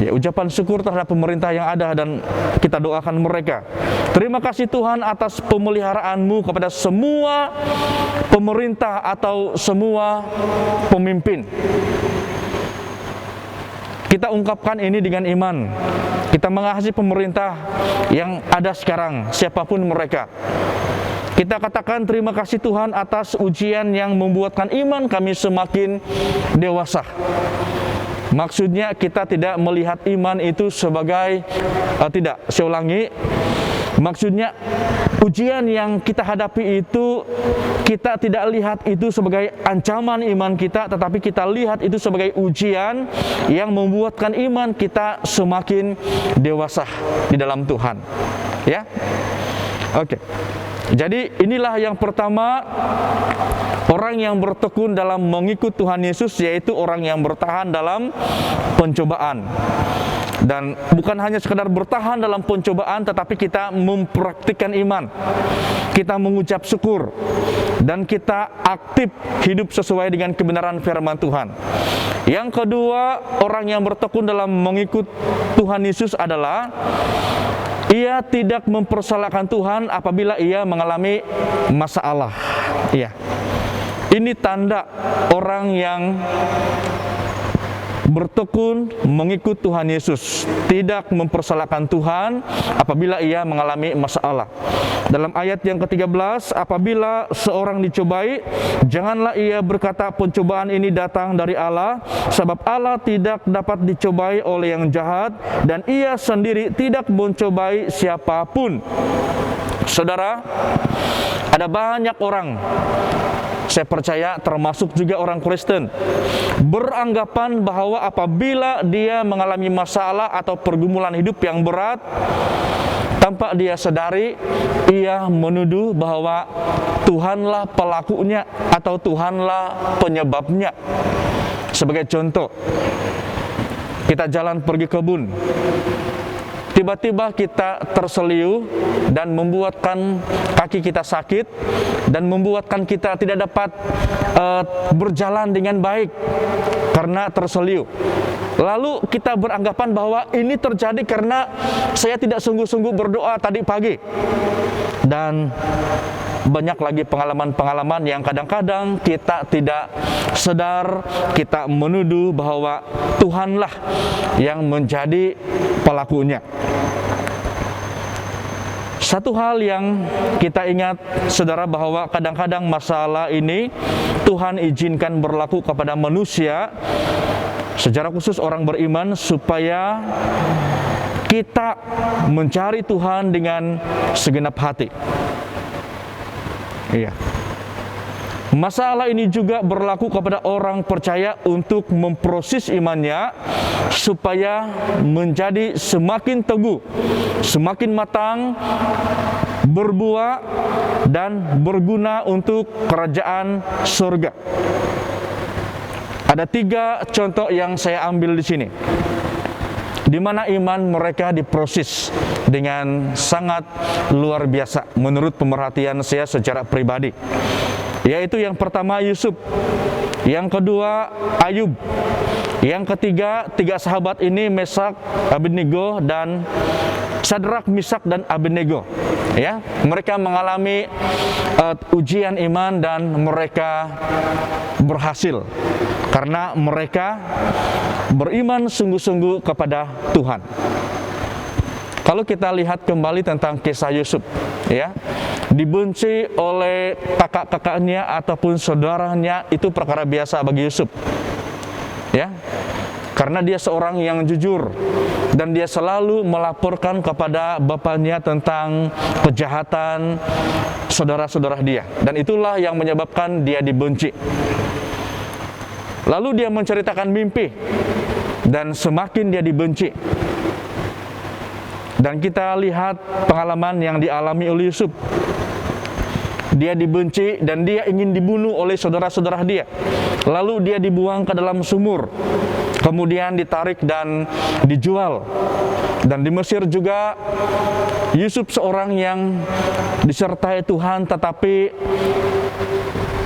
Ya, ucapan syukur terhadap pemerintah yang ada dan kita doakan mereka. Terima kasih Tuhan atas pemeliharaanmu kepada semua pemerintah atau semua pemimpin. Kita ungkapkan ini dengan iman. Kita mengasihi pemerintah yang ada sekarang, siapapun mereka. Kita katakan terima kasih Tuhan atas ujian yang membuatkan iman kami semakin dewasa. Maksudnya kita tidak melihat iman itu sebagai maksudnya ujian yang kita hadapi itu kita tidak lihat itu sebagai ancaman iman kita, tetapi kita lihat itu sebagai ujian yang membuatkan iman kita semakin dewasa di dalam Tuhan. Ya. Oke. Jadi inilah yang pertama, orang yang bertekun dalam mengikut Tuhan Yesus, yaitu orang yang bertahan dalam pencobaan. Dan bukan hanya sekadar bertahan dalam pencobaan, tetapi kita mempraktikkan iman. Kita mengucap syukur dan kita aktif hidup sesuai dengan kebenaran firman Tuhan. Yang kedua, orang yang bertekun dalam mengikut Tuhan Yesus adalah ia tidak mempersalahkan Tuhan apabila ia mengalami masalah. Iya. Ini tanda orang yang bertekun mengikut Tuhan Yesus, tidak mempersalahkan Tuhan apabila ia mengalami masalah. Dalam ayat yang ke-13, apabila seorang dicobai, janganlah ia berkata pencobaan ini datang dari Allah, sebab Allah tidak dapat dicobai oleh yang jahat, dan ia sendiri tidak mencobai siapapun. Saudara, ada banyak orang saya percaya termasuk juga orang Kristen, beranggapan bahwa apabila dia mengalami masalah atau pergumulan hidup yang berat, tanpa dia sadari, ia menuduh bahwa Tuhanlah pelakunya atau Tuhanlah penyebabnya. Sebagai contoh, kita jalan pergi kebun, tiba-tiba kita terseliu dan membuatkan kaki kita sakit dan membuatkan kita tidak dapat berjalan dengan baik karena terseliu. Lalu kita beranggapan bahwa ini terjadi karena saya tidak sungguh-sungguh berdoa tadi pagi. Dan banyak lagi pengalaman-pengalaman yang kadang-kadang kita tidak sadar, kita menuduh bahwa Tuhanlah yang menjadi pelakunya. Satu hal yang kita ingat, saudara, bahwa kadang-kadang masalah ini Tuhan izinkan berlaku kepada manusia, secara khusus orang beriman, supaya kita mencari Tuhan dengan segenap hati. Iya. Masalah ini juga berlaku kepada orang percaya untuk memproses imannya supaya menjadi semakin teguh, semakin matang, berbuah dan berguna untuk kerajaan surga. Ada 3 contoh yang saya ambil di sini, di mana iman mereka diproses dengan sangat luar biasa menurut pemerhatian saya secara pribadi. Yaitu yang pertama Yusuf, yang kedua Ayub, yang ketiga 3 sahabat ini, Mesak, Abednego, dan Sadrak, Misak, dan Abednego. Ya, mereka mengalami ujian iman dan mereka berhasil karena mereka beriman sungguh-sungguh kepada Tuhan. Kalau kita lihat kembali tentang kisah Yusuf, ya, dibenci oleh kakak-kakaknya ataupun saudaranya itu perkara biasa bagi Yusuf, ya, karena dia seorang yang jujur dan dia selalu melaporkan kepada bapaknya tentang kejahatan saudara-saudara dia, dan itulah yang menyebabkan dia dibenci. Lalu dia menceritakan mimpi dan semakin dia dibenci. Dan kita lihat pengalaman yang dialami oleh Yusuf. Dia dibenci dan dia ingin dibunuh oleh saudara-saudara dia. Lalu dia dibuang ke dalam sumur, kemudian ditarik dan dijual. Dan di Mesir juga Yusuf seorang yang disertai Tuhan, tetapi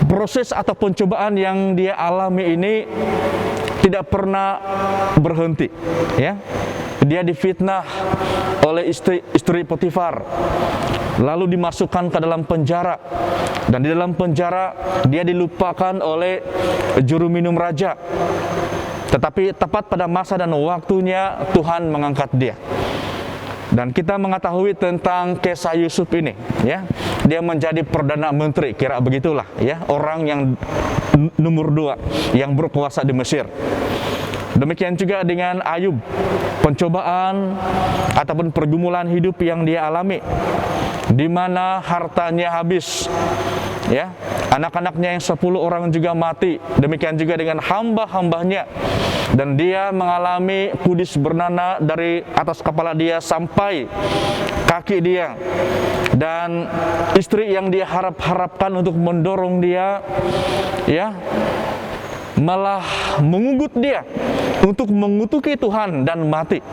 proses atau pencobaan yang dia alami ini tidak pernah berhenti, ya. Dia difitnah oleh istri Potifar, lalu dimasukkan ke dalam penjara, dan di dalam penjara dia dilupakan oleh juru minum raja. Tetapi tepat pada masa dan waktunya Tuhan mengangkat dia. Dan kita mengetahui tentang kisah Yusuf ini, ya. Dia menjadi perdana menteri, kira begitulah, ya, orang yang nomor 2 yang berkuasa di Mesir. Demikian juga dengan Ayub, pencobaan ataupun pergumulan hidup yang dia alami, di mana hartanya habis, ya, anak-anaknya yang 10 orang juga mati. Demikian juga dengan hamba-hambanya, dan dia mengalami kudis bernanah dari atas kepala dia sampai kaki dia, dan istri yang dia harapkan untuk mendorong dia, ya, malah mengugut dia untuk mengutuki Tuhan dan mati.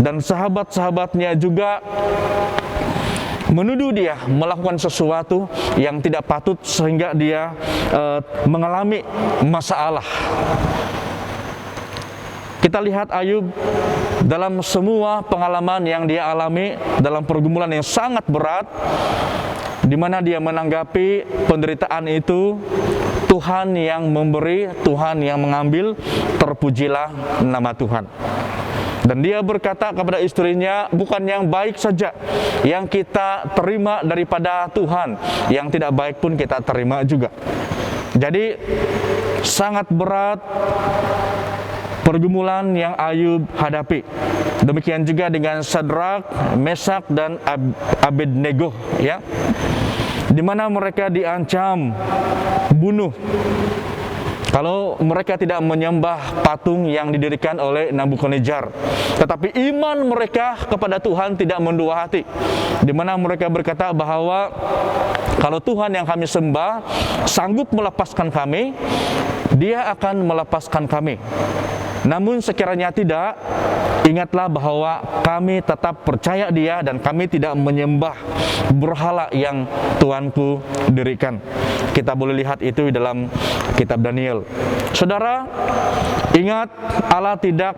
Dan sahabat-sahabatnya juga menuduh dia melakukan sesuatu yang tidak patut sehingga dia mengalami masalah. Kita lihat Ayub dalam semua pengalaman yang dia alami dalam pergumulan yang sangat berat, di mana dia menanggapi penderitaan itu, Tuhan yang memberi, Tuhan yang mengambil, terpujilah nama Tuhan. Dan dia berkata kepada istrinya, bukan yang baik saja yang kita terima daripada Tuhan, yang tidak baik pun kita terima juga. Jadi sangat berat pergumulan yang Ayub hadapi. Demikian juga dengan Sadrak, Mesak, dan Abednego, ya. di mana mereka diancam bunuh kalau mereka tidak menyembah patung yang didirikan oleh Nabukadnezar. Tetapi iman mereka kepada Tuhan tidak mendua hati, di mana mereka berkata bahwa kalau Tuhan yang kami sembah sanggup melepaskan kami, Dia akan melepaskan kami. Namun sekiranya tidak, ingatlah bahwa kami tetap percaya Dia dan kami tidak menyembah berhala yang Tuanku dirikan. Kita boleh lihat itu dalam kitab Daniel. Saudara, ingat, Allah tidak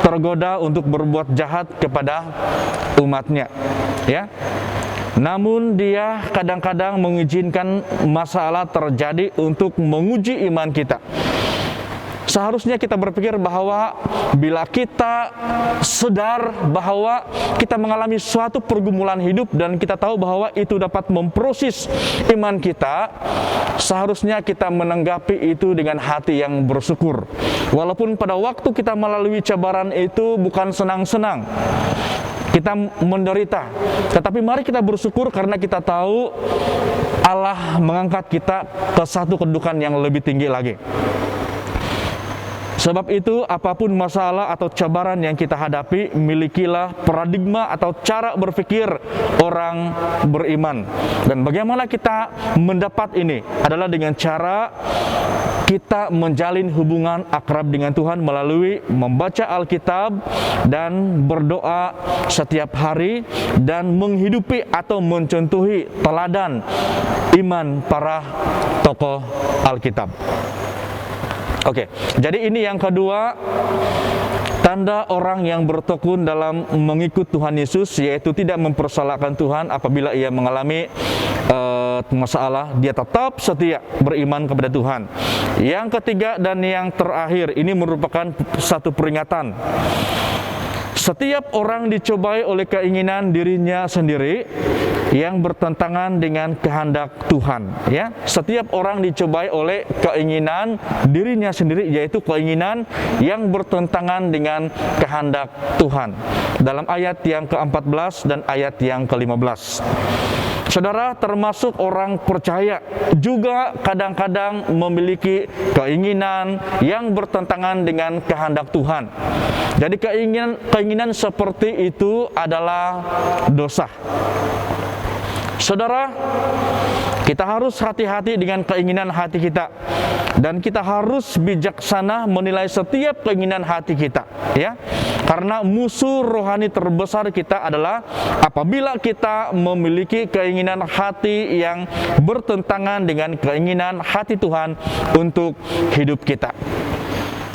tergoda untuk berbuat jahat kepada umatnya, ya. Namun Dia kadang-kadang mengizinkan masalah terjadi untuk menguji iman kita. Seharusnya kita berpikir bahwa bila kita sadar bahwa kita mengalami suatu pergumulan hidup dan kita tahu bahwa itu dapat memproses iman kita, seharusnya kita menanggapi itu dengan hati yang bersyukur. Walaupun pada waktu kita melalui cabaran itu bukan senang-senang, kita menderita, tetapi mari kita bersyukur karena kita tahu Allah mengangkat kita ke satu kedudukan yang lebih tinggi lagi. Sebab itu, apapun masalah atau cabaran yang kita hadapi, milikilah paradigma atau cara berpikir orang beriman. Dan bagaimana kita mendapat ini adalah dengan cara kita menjalin hubungan akrab dengan Tuhan melalui membaca Alkitab dan berdoa setiap hari dan menghidupi atau mencontohi teladan iman para tokoh Alkitab. Oke, jadi ini yang kedua, tanda orang yang bertekun dalam mengikut Tuhan Yesus, yaitu tidak mempersalahkan Tuhan apabila ia mengalami masalah, dia tetap setia beriman kepada Tuhan. Yang ketiga dan yang terakhir, ini merupakan satu peringatan. Setiap orang dicobai oleh keinginan dirinya sendiri yang bertentangan dengan kehendak Tuhan, ya. Setiap orang dicobai oleh keinginan dirinya sendiri, yaitu keinginan yang bertentangan dengan kehendak Tuhan. Dalam ayat yang ke-14 dan ayat yang ke-15. Saudara, termasuk orang percaya juga kadang-kadang memiliki keinginan yang bertentangan dengan kehendak Tuhan. Jadi keinginan seperti itu adalah dosa. Saudara, kita harus hati-hati dengan keinginan hati kita, dan kita harus bijaksana menilai setiap keinginan hati kita, ya. Karena musuh rohani terbesar kita adalah apabila kita memiliki keinginan hati yang bertentangan dengan keinginan hati Tuhan untuk hidup kita.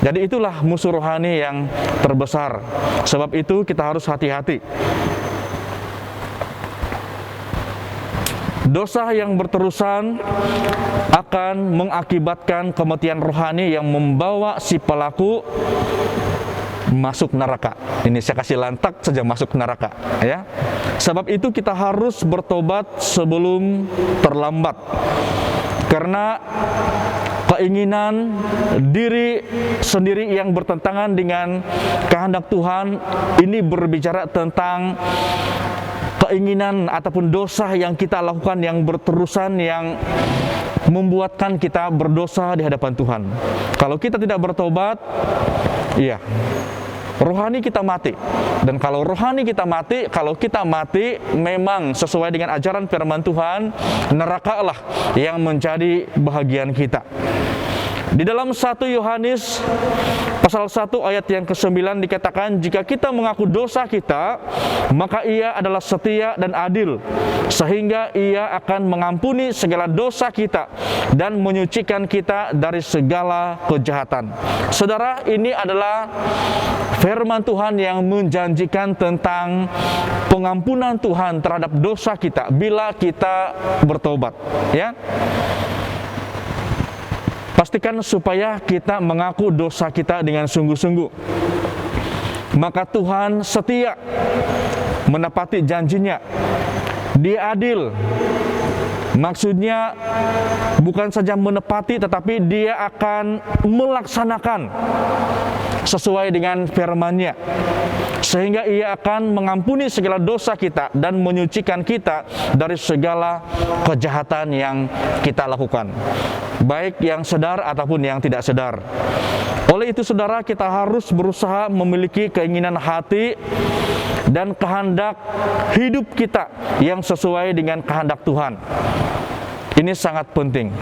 Jadi itulah musuh rohani yang terbesar. Sebab itu kita harus hati-hati. Dosa yang berterusan akan mengakibatkan kematian rohani yang membawa si pelaku masuk neraka. Ini saya kasih lantak saja, masuk neraka, ya. Sebab itu kita harus bertobat sebelum terlambat. Karena keinginan diri sendiri yang bertentangan dengan kehendak Tuhan ini berbicara tentang keinginan ataupun dosa yang kita lakukan yang berterusan, yang membuatkan kita berdosa di hadapan Tuhan. Kalau kita tidak bertobat, iya, rohani kita mati. Dan kalau rohani kita mati, kalau kita mati memang sesuai dengan ajaran firman Tuhan, neraka lah yang menjadi bahagian kita. Di dalam 1 Yohanes pasal 1 ayat yang ke-9 dikatakan, jika kita mengaku dosa kita, maka Ia adalah setia dan adil, sehingga Ia akan mengampuni segala dosa kita dan menyucikan kita dari segala kejahatan. Saudara, ini adalah firman Tuhan yang menjanjikan tentang pengampunan Tuhan terhadap dosa kita bila kita bertobat, ya. Pastikan supaya kita mengaku dosa kita dengan sungguh-sungguh. Maka Tuhan setia menepati janjinya. Dia adil. Maksudnya bukan saja menepati, tetapi Dia akan melaksanakan sesuai dengan firman-Nya. sehingga Ia akan mengampuni segala dosa kita dan menyucikan kita dari segala kejahatan yang kita lakukan, baik yang sadar ataupun yang tidak sadar. Oleh itu saudara, kita harus berusaha memiliki keinginan hati dan kehendak hidup kita yang sesuai dengan kehendak Tuhan. Ini sangat penting.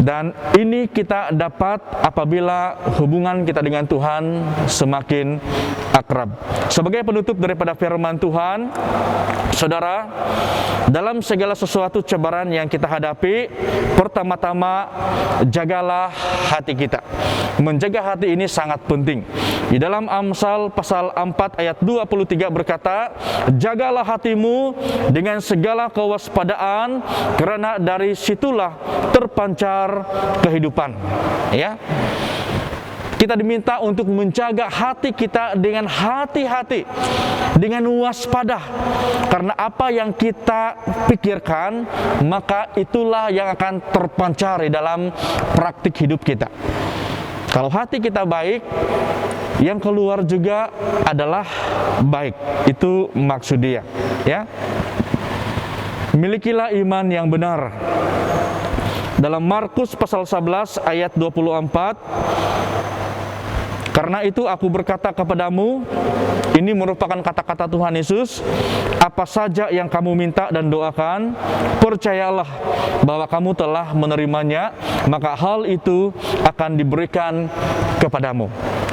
Dan ini kita dapat apabila hubungan kita dengan Tuhan semakin akrab. Sebagai penutup daripada firman Tuhan, saudara, dalam segala sesuatu cobaan yang kita hadapi, pertama-tama jagalah hati kita. Menjaga hati ini sangat penting. Di dalam Amsal pasal 4 ayat 23 berkata, jagalah hatimu dengan segala kewaspadaan, karena dari situlah terpancar kehidupan. Ya, kita diminta untuk menjaga hati kita dengan hati-hati, dengan waspada, karena apa yang kita pikirkan, maka itulah yang akan terpancar di dalam praktik hidup kita. Kalau hati kita baik, yang keluar juga adalah baik. Itu maksud dia, ya. Milikilah iman yang benar. Dalam Markus pasal 11 ayat 24, karena itu aku berkata kepadamu, ini merupakan kata-kata Tuhan Yesus, apa saja yang kamu minta dan doakan, percayalah bahwa kamu telah menerimanya, maka hal itu akan diberikan kepadamu.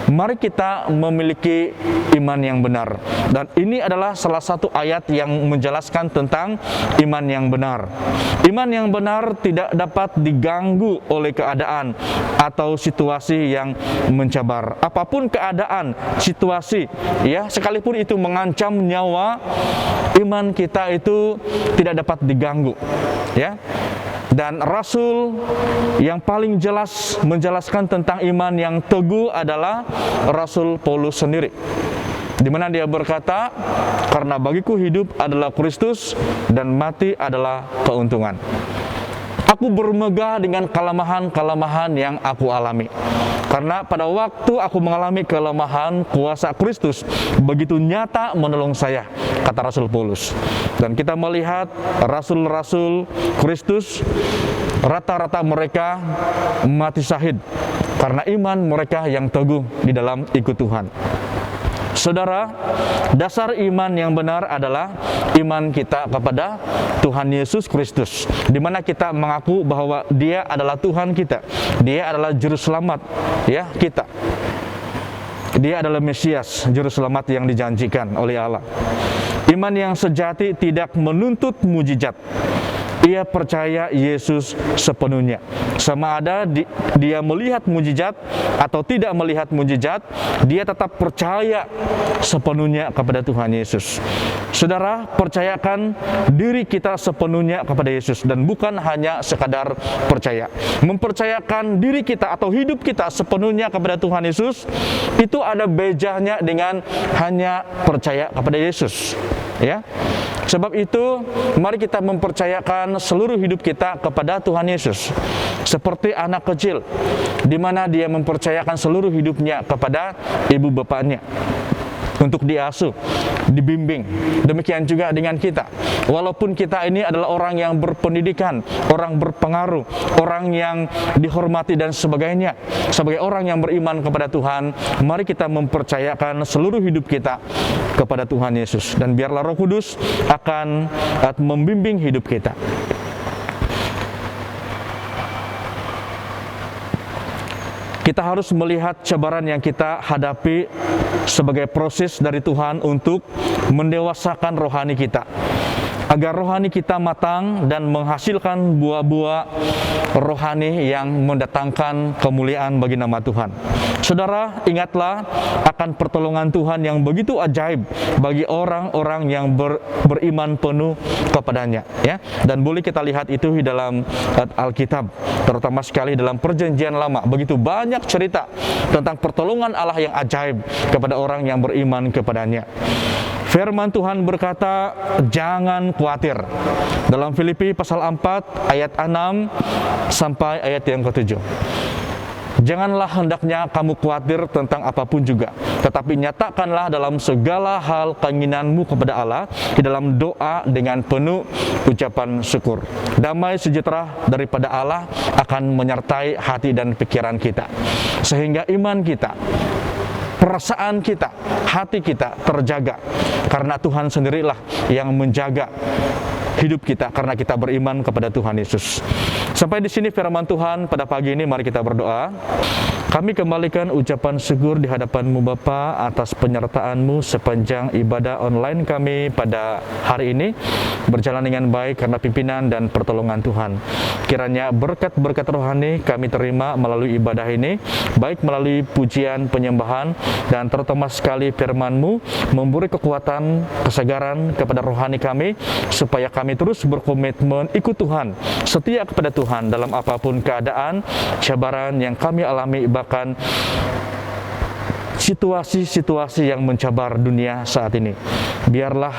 Mari kita memiliki iman yang benar. Dan ini adalah salah satu ayat yang menjelaskan tentang iman yang benar. Iman yang benar tidak dapat diganggu oleh keadaan atau situasi yang mencabar. Apapun keadaan, situasi, ya, sekalipun itu mengancam nyawa, iman kita itu tidak dapat diganggu, ya. Dan Rasul yang paling jelas menjelaskan tentang iman yang teguh adalah Rasul Paulus sendiri, di mana dia berkata, karena bagiku hidup adalah Kristus dan mati adalah keuntungan. Aku bermegah dengan kelemahan-kelemahan yang aku alami. Karena pada waktu aku mengalami kelemahan, kuasa Kristus begitu nyata menolong saya, kata Rasul Paulus. Dan kita melihat rasul-rasul Kristus, rata-rata mereka mati syahid karena iman mereka yang teguh di dalam ikut Tuhan. Saudara, dasar iman yang benar adalah iman kita kepada Tuhan Yesus Kristus, di mana kita mengaku bahwa Dia adalah Tuhan kita, Dia adalah juru selamat, ya, kita. Dia adalah Mesias, juru selamat yang dijanjikan oleh Allah. Iman yang sejati tidak menuntut mujizat. Ia percaya Yesus sepenuhnya. Sama ada dia melihat mujizat atau tidak melihat mujizat, dia tetap percaya sepenuhnya kepada Tuhan Yesus. Saudara, percayakan diri kita sepenuhnya kepada Yesus, dan bukan hanya sekadar percaya. Mempercayakan diri kita atau hidup kita sepenuhnya kepada Tuhan Yesus, itu ada bedanya dengan hanya percaya kepada Yesus, ya. Sebab itu, mari kita mempercayakan seluruh hidup kita kepada Tuhan Yesus. Seperti anak kecil, di mana dia mempercayakan seluruh hidupnya kepada ibu bapaknya untuk diasuh, dibimbing. Demikian juga dengan kita. Walaupun kita ini adalah orang yang berpendidikan, orang berpengaruh, orang yang dihormati dan sebagainya, sebagai orang yang beriman kepada Tuhan, mari kita mempercayakan seluruh hidup kita kepada Tuhan Yesus. Dan biarlah Roh Kudus akan membimbing hidup kita. Kita harus melihat cobaan yang kita hadapi sebagai proses dari Tuhan untuk mendewasakan rohani kita, agar rohani kita matang dan menghasilkan buah-buah rohani yang mendatangkan kemuliaan bagi nama Tuhan. Saudara, ingatlah akan pertolongan Tuhan yang begitu ajaib bagi orang-orang yang beriman penuh kepadanya, ya. Dan boleh kita lihat itu di dalam Alkitab, terutama sekali dalam Perjanjian Lama. Begitu banyak cerita tentang pertolongan Allah yang ajaib kepada orang yang beriman kepadanya. Firman Tuhan berkata, jangan khawatir. Dalam Filipi pasal 4 ayat 6 sampai ayat yang ke-7. Janganlah hendaknya kamu khawatir tentang apapun juga, tetapi nyatakanlah dalam segala hal keinginanmu kepada Allah di dalam doa dengan penuh ucapan syukur. Damai sejahtera daripada Allah akan menyertai hati dan pikiran kita, sehingga iman kita, perasaan kita, hati kita terjaga, karena Tuhan sendirilah yang menjaga hidup kita karena kita beriman kepada Tuhan Yesus. Sampai di sini firman Tuhan pada pagi ini, mari kita berdoa. Kami kembalikan ucapan syukur di hadapan-Mu Bapa atas penyertaan-Mu sepanjang ibadah online kami pada hari ini berjalan dengan baik karena pimpinan dan pertolongan Tuhan. Kiranya berkat-berkat rohani kami terima melalui ibadah ini, baik melalui pujian, penyembahan, dan terutama sekali firman-Mu memberi kekuatan, kesegaran kepada rohani kami, supaya kami terus berkomitmen ikut Tuhan, setia kepada Tuhan dalam apapun keadaan, cabaran yang kami alami, bahkan situasi-situasi yang mencabar dunia saat ini. Biarlah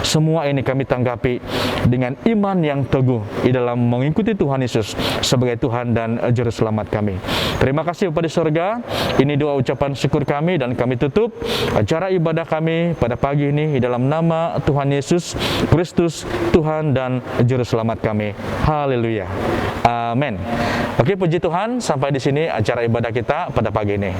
semua ini kami tanggapi dengan iman yang teguh di dalam mengikuti Tuhan Yesus sebagai Tuhan dan Juru Selamat kami. Terima kasih Bapa di surga. Ini doa ucapan syukur kami, dan kami tutup acara ibadah kami pada pagi ini di dalam nama Tuhan Yesus Kristus, Tuhan dan Juru Selamat kami. Haleluya. Amin. Oke, puji Tuhan, sampai di sini acara ibadah kita pada pagi ini.